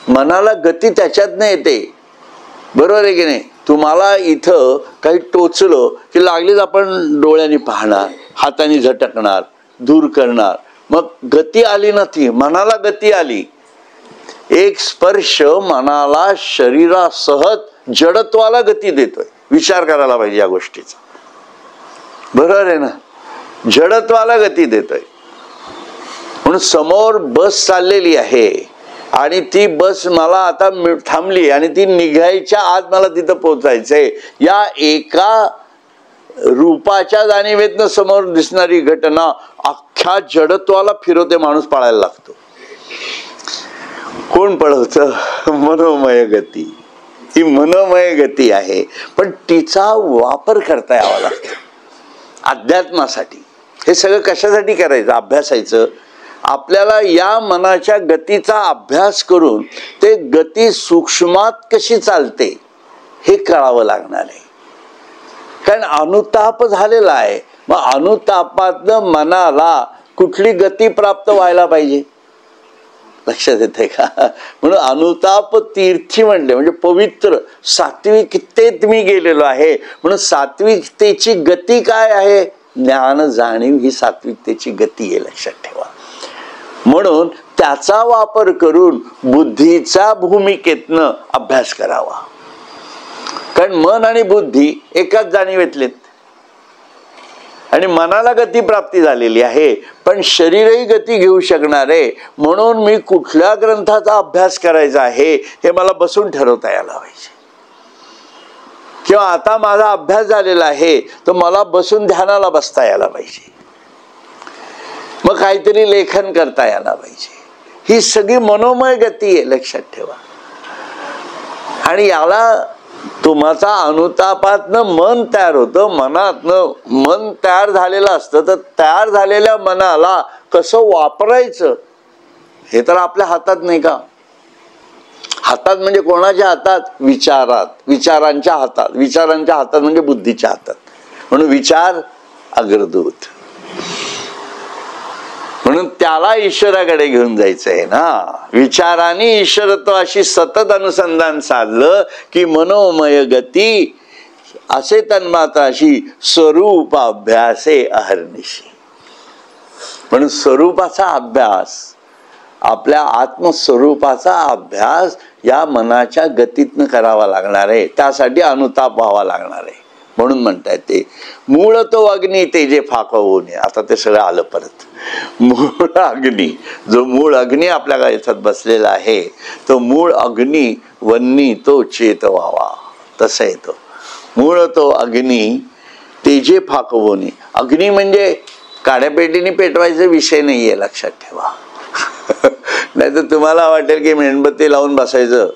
मनाला गती त्याच्यातनं येते, बरोबर आहे की नाही. तुम्हाला इथं काही टोचलं की लागलीच आपण डोळ्यांनी पाहणार, हाताने झटकणार, दूर करणार, मग गती आली ना, ती मनाला गती आली. एक स्पर्श मनाला शरीरासहज जडत्वाला गती देतोय, विचार करायला पाहिजे या गोष्टीचा, बरोबर आहे ना. जडत्वाला गती देतोय. म्हणून समोर बस चाललेली आहे आणि ती बस मला आता थांबली आणि ती निघायच्या आत मला तिथं पोहोचायचंय, या एका रूपाच्या जाणीवेतनं समोर दिसणारी घटना अख्ख्या जडत्वाला फिरवते, माणूस पळायला लागतो. कोण पळवतं, मनोमय गती. ही मनोमय गती आहे, पण तिचा वापर करता यावा लागतो अध्यात्मासाठी. हे सगळं कशासाठी करायचं, अभ्यासायचं. आपल्याला या मनाच्या गतीचा अभ्यास करून ते गती सूक्ष्मात कशी चालते हे कळावं लागणार आहे. कारण अनुताप झालेला आहे, मग अनुतापातनं मनाला कुठली गती प्राप्त व्हायला पाहिजे, लक्षात येते का. म्हणून अनुताप तीर्थी म्हणले म्हणजे पवित्र सात्विकतेत मी गेलेलो आहे. म्हणून सात्विकतेची गती काय आहे, ज्ञान जाणीव ही सात्विकतेची गती आहे, लक्षात ठेवा. म्हणून त्याचा वापर करून बुद्धीचा भूमिकेतनं अभ्यास करावा. कारण मन आणि बुद्धी एकाच जाणीवेतलेत आणि मनाला गती प्राप्ती झालेली आहे, पण शरीरही गती घेऊ शकणार आहे. म्हणून मी कुठल्या ग्रंथाचा अभ्यास करायचा आहे हे मला बसून ठरवता यायला पाहिजे, किंवा आता माझा अभ्यास झालेला आहे तर मला बसून ध्यानाला बसता यायला पाहिजे, मग काहीतरी लेखन करता यायला पाहिजे. ही सगळी मनोमय गती आहे, लक्षात ठेवा. आणि याला तुमचा अनुतापातनं मन तयार होतं, मनातनं मन तयार झालेलं असतं, तर तयार झालेल्या मनाला कसं वापरायचं हे तर आपल्या हातात नाही का. हातात म्हणजे कोणाच्या हातात, विचारात, विचारांच्या हातात. विचारांच्या हातात म्हणजे बुद्धीच्या हातात. म्हणून विचार अग्रदूत, म्हणून त्याला ईश्वराकडे घेऊन जायचंय ना. विचाराने ईश्वरत्वाशी सतत अनुसंधान साधलं की मनोमय गती असे तन्मात्राशी स्वरूपाभ्यासे अहर्निशी. म्हणून स्वरूपाचा अभ्यास, आपल्या आत्मस्वरूपाचा अभ्यास या मनाच्या गतीतनं करावा लागणार आहे. त्यासाठी अनुताप व्हावा लागणार आहे. म्हणून म्हणताय ते मूळ तो अग्नी तेजे फाकवून. आता ते सगळं आलं परत. मूळ अग्नी, जो मूळ अग्नी आपल्या याच्यात बसलेला आहे, तो मूळ अग्नी वन्नी तो चेत व्हावा. तसं आहे तो मूळ तो अग्नी तेजे फाकवून. अग्नी म्हणजे काड्यापेटीने पेटवायचा विषय नाहीये, लक्षात ठेवा. नाही तर तुम्हाला वाटेल की मेणबत्ती लावून बसायचं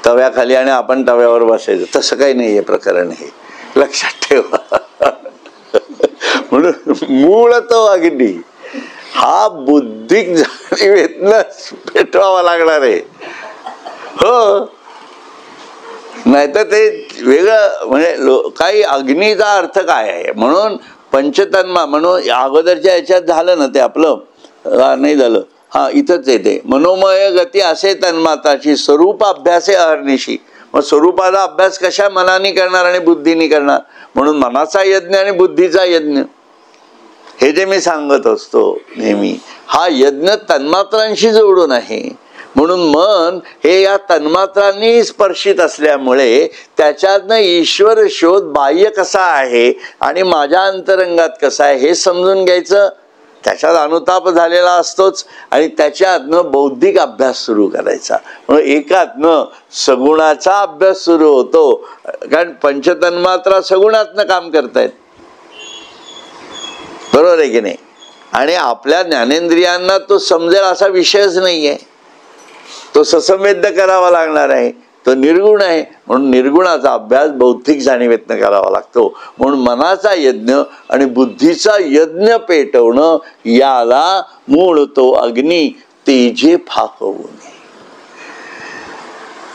तव्याखाली आणि आपण तव्यावर बसायचं. तसं काही नाहीये प्रकरण, हे लक्षात ठेवा. म्हणून मूळ तो अग्नी हा बुद्धिक जाणीवेतनं पेटवावा लागणार आहे. हो, नाहीतर ते वेगळं. म्हणजे काही अग्नीचा अर्थ काय आहे. म्हणून पंचतन्मा म्हणून अगोदरच्या याच्यात झालं ना ते आपलं, नाही झालं. हा, इथंच येते मनोमय गती असे तन्मात्राची स्वरूप अभ्यासे अहर्निशी. मग स्वरूपाचा अभ्यास कशा मनाने करणार आणि बुद्धीने करणार. म्हणून मनाचा यज्ञ आणि बुद्धीचा यज्ञ, हे जे मी सांगत असतो नेहमी, हा यज्ञ तन्मात्रांशी जोडून आहे. म्हणून मन हे या तन्मात्रांनी स्पर्शित असल्यामुळे त्याच्यातनं ईश्वर शोध बाह्य कसा आहे आणि माझ्या अंतरंगात कसा आहे हे समजून घ्यायचं. त्याच्यात अनुताप झालेला असतोच आणि त्याच्यातनं बौद्धिक अभ्यास सुरू करायचा. म्हणून एकातनं सगुणाचा अभ्यास सुरू होतो, कारण पंचतन्मात्रा सगुणातनं काम करतायत. बरोबर आहे की नाही. आणि आपल्या ज्ञानेंद्रियांना तो समजेल असा विषयच नाहीये. तो ससंवेद्य करावा लागणार आहे. तो निर्गुण आहे. म्हणून निर्गुणाचा अभ्यास बौद्धिक जाणीवेतनं करावा लागतो. म्हणून मनाचा यज्ञ आणि बुद्धीचा यज्ञ पेटवणं, याला मूळ तो अग्नी तेजे फाकवून.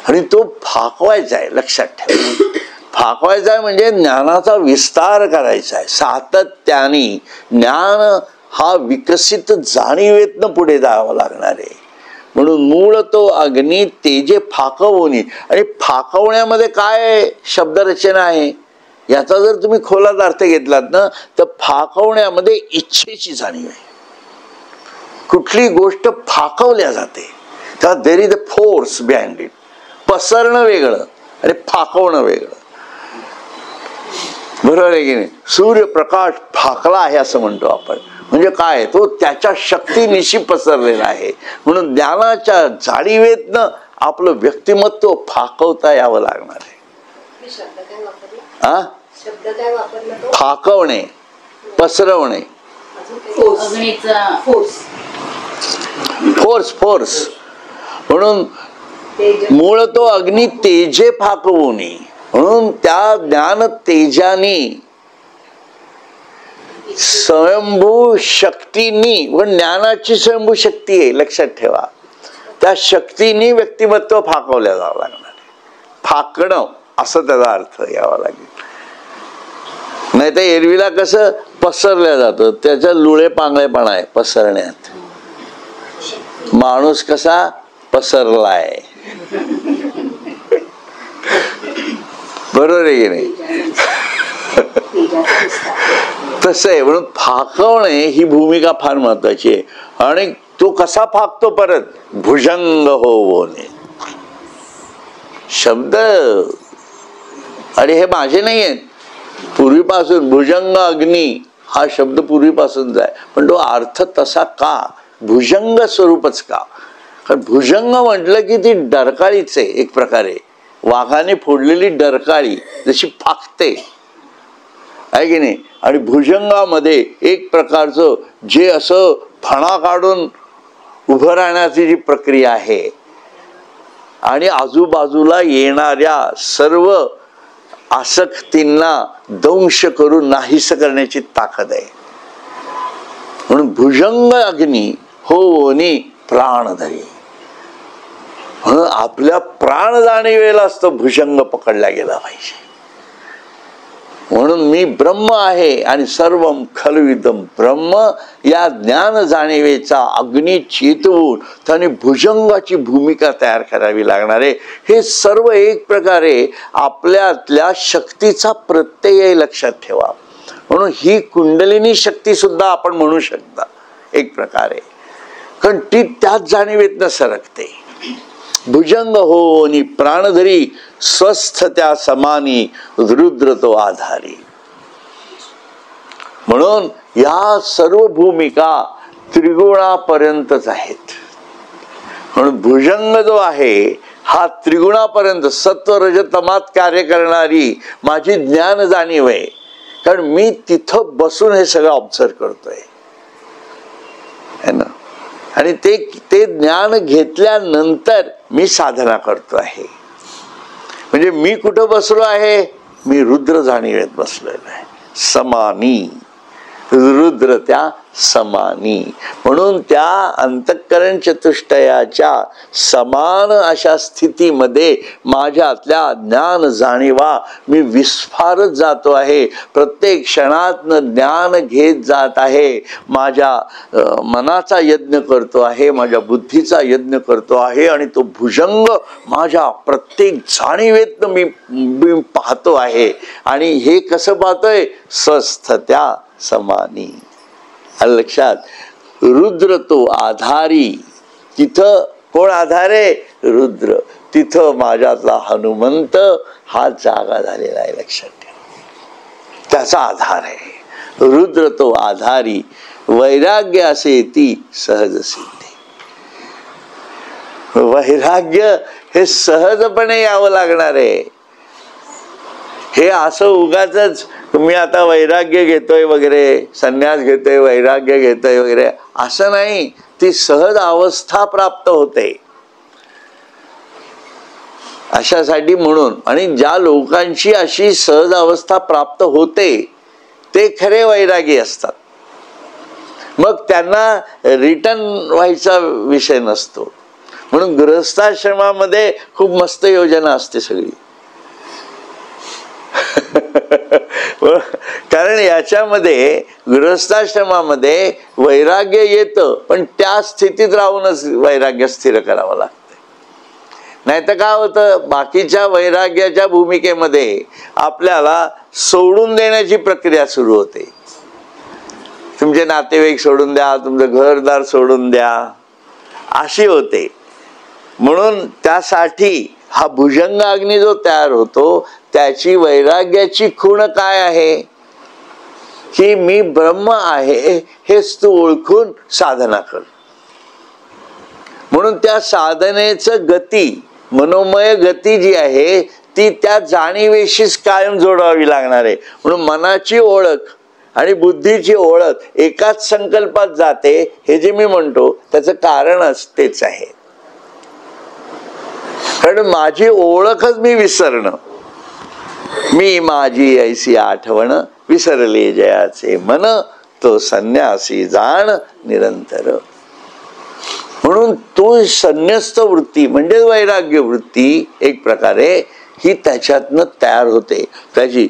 आणि तो फाकवायचा आहे, लक्षात ठेवा. फाकवायचा आहे म्हणजे ज्ञानाचा विस्तार करायचा आहे. सातत्याने ज्ञान हा विकसित जाणीवेतनं पुढे जावं लागणार आहे. म्हणून मूळ तो अग्नी तेजे फाकवूनी. आणि फाकवण्यामध्ये काय शब्दरचना आहे याचा जर तुम्ही खोलात अर्थ घेतलात ना, तर फाकवण्यामध्ये इच्छेची जाणीव आहे. कुठली गोष्ट फाकवल्या जाते तेव्हा there is a force behind it. पसरणं वेगळं आणि फाकवणं वेगळं. बरोबर आहे की नाही. सूर्यप्रकाश फाकला आहे असं म्हणतो आपण. म्हणजे काय, तो त्याच्या शक्तीनिशी पसरलेला आहे. म्हणून ज्ञानाच्या जाणीवेतनं आपलं व्यक्तिमत्व फाकवता यावं लागणार आहे. फाकवणे, पसरवणे, फोर्स. म्हणून मूळ तो अग्नी तेजे फाकवूनी. म्हणून त्या ज्ञान तेजानी स्वयंभू शक्तीनी, व ज्ञानाची स्वयंभू शक्ती आहे, लक्षात ठेवा. त्या शक्तीनी व्यक्तिमत्व फाकवल्या जावं लागणार. फाकणं असं त्याचा अर्थ यावा लागेल. नाही तर एरवीला कसं पसरल्या जातं, त्याच्या लुळे पांगळेपणा आहे पसरण्यात. माणूस कसा पसरलाय. बरोबर आहे की नाही. तसं आहे. म्हणून फाकवणे ही भूमिका फार महत्वाची आहे. आणि तो कसा फाकतो परत, भुजंग होणे शब्द. आणि हे माझे नाही आहेत, पूर्वीपासून भुजंग अग्नी हा शब्द पूर्वीपासूनच आहे. पण तो अर्थ तसा का, भुजंग स्वरूपच का. कारण भुजंग म्हटलं की ती डरकाळीच आहे एक प्रकारे. वाघाने फोडलेली डरकाळी जशी फाकते आहे की नाही. आणि भुजंगामध्ये एक प्रकारचं जे असं फणा काढून उभं राहण्याची जी प्रक्रिया आहे आणि आजूबाजूला येणाऱ्या सर्व आसक्तींना दंश करून नाहीस करण्याची ताकद आहे. म्हणून भुजंग अग्नी होनी प्राणधरी. म्हणून आपल्या प्राण जाणीवेला असतो भुजंग पकडला गेला पाहिजे. म्हणून मी ब्रह्म आहे आणि सर्वम खलविदम ब्रह्म या ज्ञान जाणीवेचा अग्नी चेतवून त्याने भुजंगाची भूमिका तयार करावी लागणार आहे. हे सर्व एक प्रकारे आपल्यातल्या शक्तीचा प्रत्यय लक्षात ठेवा. म्हणून ही कुंडलिनी शक्ती सुद्धा आपण म्हणू शकता एक प्रकारे, कारण ती त्याच जाणीवेतनं सरकते. भुजंग हो आणि प्राणधरी स्वस्थ त्या समानी रुद्र तो आधारी. म्हणून या सर्व भूमिका त्रिगुणापर्यंतच आहेत. म्हणून भुजंग जो आहे हा त्रिगुणापर्यंत सत्व रज तमात कार्य करणारी माझी ज्ञान जाणीव आहे. कारण मी तिथं बसून हे सगळं ऑब्झर्व करतोय है ना. आणि ते ज्ञान घेतल्यानंतर मी साधना करतो आहे. म्हणजे मी कुठं बसलो आहे, मी रुद्र जाणीवेत बसलेलो आहे. समानी रुद्र त्या समानी. म्हणून त्या अंतःकरण चतुष्टयाच्या समान अशा स्थितीमध्ये माझ्यातल्या ज्ञान जाणीवा मी विस्फारत जातो आहे. प्रत्येक क्षणात ज्ञान घेत जात आहे. माझ्या मनाचा यज्ञ करतो आहे, माझ्या बुद्धीचा यज्ञ करतो आहे. आणि तो भुजंग माझ्या प्रत्येक जाणीवेत मी पाहतो आहे. आणि हे कसं पाहतोय, स्वस्थ त्या समानी. लक्षात, रुद्र तो आधारी. तिथं कोण आधार आहे, रुद्र. तिथं माझ्यातला हनुमंत हा जागा झालेला आहे. लक्षात ठेवा, त्याचा आधार आहे. रुद्र तो आधारी वैराग्य असे ती सहज सिद्धी. वैराग्य हे सहजपणे यावं लागणार आहे. हे असं उगाच तुम्ही आता वैराग्य घेतोय वगैरे, संन्यास घेतोय, वैराग्य घेतोय वगैरे असं नाही. ती सहज अवस्था प्राप्त होते अशासाठी. म्हणून आणि ज्या लोकांची अशी सहज अवस्था प्राप्त होते ते खरे वैरागी असतात. मग त्यांना रिटर्न व्हायचा विषय नसतो. म्हणून गृहस्थाश्रमामध्ये खूप मस्त योजना असते सगळी. कारण याच्यामध्ये गृहस्थाश्रमामध्ये वैराग्य येतं, पण त्या स्थितीत राहूनच वैराग्य स्थिर करावं लागतं. नाही तर काय होतं, बाकीच्या वैराग्याच्या भूमिकेमध्ये आपल्याला सोडून देण्याची प्रक्रिया सुरू होते. तुमचे नातेवाईक सोडून द्या, तुमचं घरदार सोडून द्या, अशी होते. म्हणून त्यासाठी हा भुजंग अग्नी जो तयार होतो त्याची वैराग्याची खूण काय आहे की मी ब्रह्म आहे हेच तू ओळखून साधना कर. म्हणून त्या साधनेचं गती, मनोमय गती जी आहे ती त्या जाणीवेशीच कायम जोडावी लागणार आहे. म्हणून मनाची ओळख आणि बुद्धीची ओळख एकाच संकल्पात जाते. हे जे मी म्हणतो त्याचं कारणच तेच आहे. कारण माझी ओळखच मी विसरणं. मी माझी ऐसी आठवण विसरले जयाचे मन, तो संन्यासी जाण निरंतर. म्हणून तो संन्यस्त वृत्ती म्हणजे वैराग्य वृत्ती एक प्रकारे ही त्याच्यातनं तयार होते त्याची.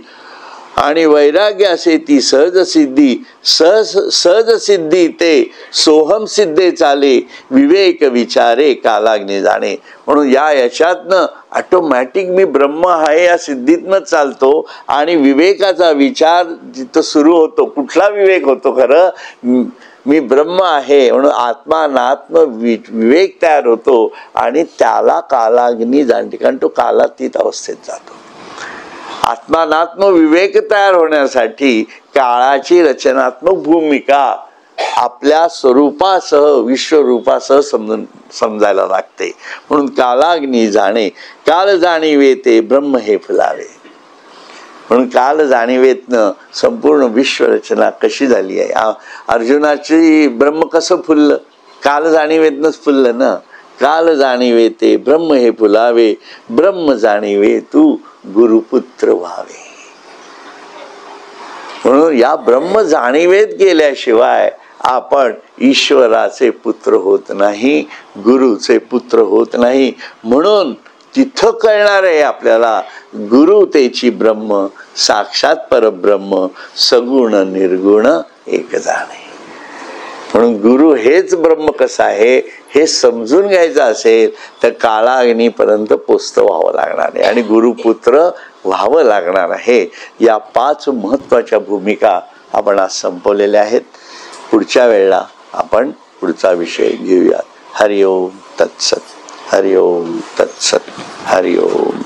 आणि वैराग्य असे ती सहज सिद्धी. सहज सिद्धी ते सोहम सिद्धे चाले, विवेक विचारे कालाग्नी जाणे. म्हणून याच्यातनं ऑटोमॅटिक मी ब्रह्म आहे या सिद्धीतनं चालतो. आणि विवेकाचा विचार जिथं सुरू होतो, कुठला विवेक होतो, खरं मी ब्रह्म आहे म्हणून आत्मानात्म विवेक तयार होतो. आणि त्याला कालाग्नी जाणते, कारण तो कालातीत अवस्थेत जातो. आत्मानात्म विवेक तयार होण्यासाठी काळाची रचनात्मक भूमिका आपल्या स्वरूपासह विश्वरूपासह समजायला लागते. म्हणून कालाग्नी जाणे, काल जाणीवे ते ब्रह्म हे फुलावे. म्हणून काल जाणीवेतनं संपूर्ण विश्वरचना कशी झाली आहे. अर्जुनाची ब्रह्म कसं फुललं, काल जाणीवेतनंच फुललं ना. काल जाणीवे ते ब्रह्म हे फुलावे, ब्रह्म जाणीवे तू गुरुपुत्र व्हावे. म्हणून या ब्रह्म जाणीवेत गेल्याशिवाय आपण ईश्वराचे पुत्र होत नाही, गुरुचे पुत्र होत नाही. म्हणून तिथं कळणार आहे आपल्याला गुरु तेची ब्रह्म, साक्षात परब्रह्म, सगुण निर्गुण एक जाणे. म्हणून गुरु हेच ब्रह्म कसं आहे हे समजून घ्यायचं असेल तर काळाग्नीपर्यंत पोचतं व्हावं लागणार आहे आणि गुरुपुत्र व्हावं लागणार आहे. या 5 महत्वाच्या भूमिका आपण आज संपवलेल्या आहेत. पुढच्या वेळेला आपण पुढचा विषय घेऊयात. हरिओम तत्सत. हरिओम तत्सत. हरिओम